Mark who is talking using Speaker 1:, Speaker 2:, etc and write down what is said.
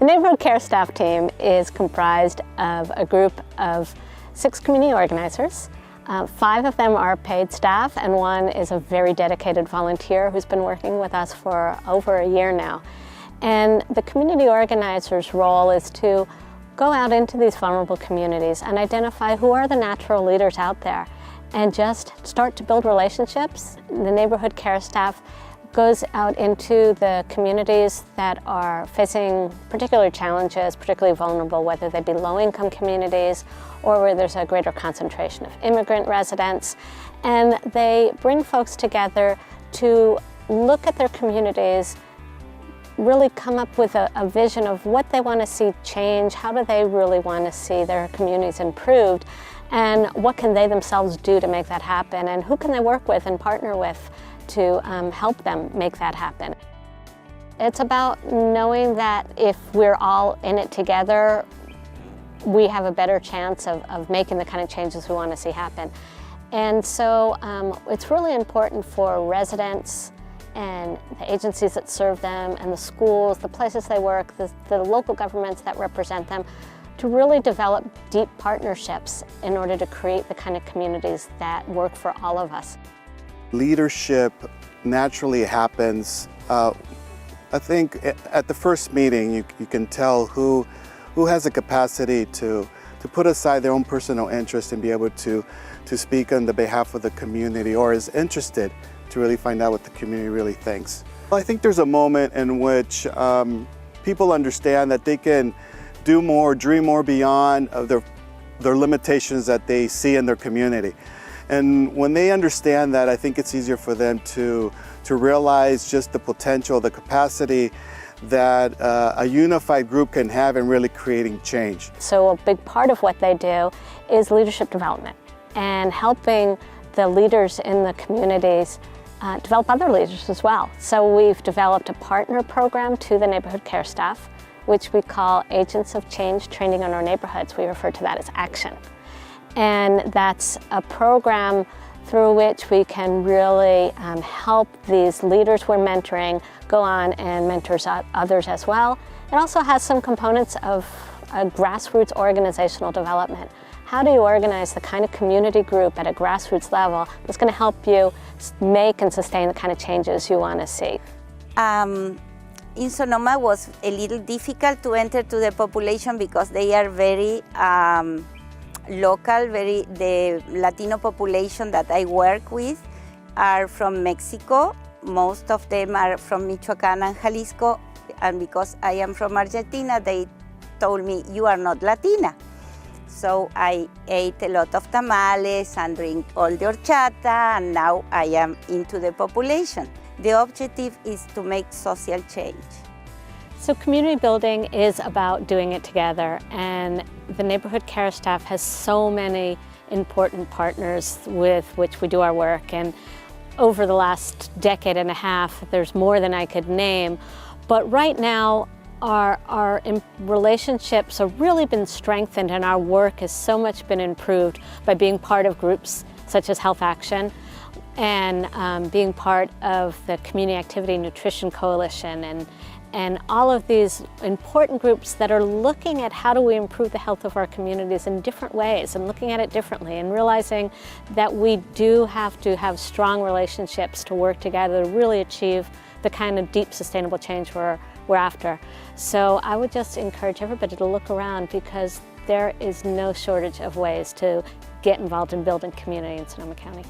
Speaker 1: Neighborhood Care Staff team is comprised of a group of 6 community organizers. 5 of them are paid staff, and 1 is a very dedicated volunteer who's been working with us for over a year now. And the community organizer's role is to go out into these vulnerable communities and identify who are the natural leaders out there and just start to build relationships. The Neighborhood Care Staff goes out into the communities that are facing particular challenges, particularly vulnerable, whether they be low-income communities or where there's a greater concentration of immigrant residents. And they bring folks together to look at their communities, really come up with a vision of what they want to see change, how do they really want to see their communities improved, and what can they themselves do to make that happen, and who can they work with and partner with to help them make that happen. It's about knowing that if we're all in it together, we have a better chance of making the kind of changes we want to see happen. And so it's really important for residents and the agencies that serve them and the schools, the places they work, the local governments that represent them, to really develop deep partnerships in order to create the kind of communities that work for all of us.
Speaker 2: Leadership naturally happens. I think at the first meeting you can tell who has the capacity to put aside their own personal interest and be able to speak on the behalf of the community, or is interested to really find out what the community really thinks. Well, I think there's a moment in which people understand that they can do more, dream more beyond of their limitations that they see in their community. And when they understand that, I think it's easier for them to realize just the potential, the capacity that a unified group can have in really creating change.
Speaker 1: So a big part of what they do is leadership development and helping the leaders in the communities develop other leaders as well. So we've developed a partner program to the Neighborhood Care Staff, which we call Agents of Change Training in Our Neighborhoods. We refer to that as ACTION. And that's a program through which we can really help these leaders we're mentoring go on and mentor others as well. It also has some components of grassroots organizational development. How do you organize the kind of community group at a grassroots level that's going to help you make and sustain the kind of changes you want to see?
Speaker 3: In Sonoma was a little difficult to enter to the population because they are very local. The Latino population that I work with are from Mexico. Most of them are from Michoacan and Jalisco, and because I am from Argentina, they told me, "You are not Latina." So I ate a lot of tamales and drink all the horchata, and now I am into the population. The objective is to make social change.
Speaker 1: So community building is about doing it together, and the Neighborhood Care Staff has so many important partners with which we do our work. And over the last decade and a half, there's more than I could name. But right now, our relationships have really been strengthened, and our work has so much been improved by being part of groups such as Health Action and being part of the Community Activity Nutrition Coalition and all of these important groups that are looking at how do we improve the health of our communities in different ways and looking at it differently and realizing that we do have to have strong relationships to work together to really achieve the kind of deep sustainable change we're after. So I would just encourage everybody to look around, because there is no shortage of ways to get involved in building community in Sonoma County.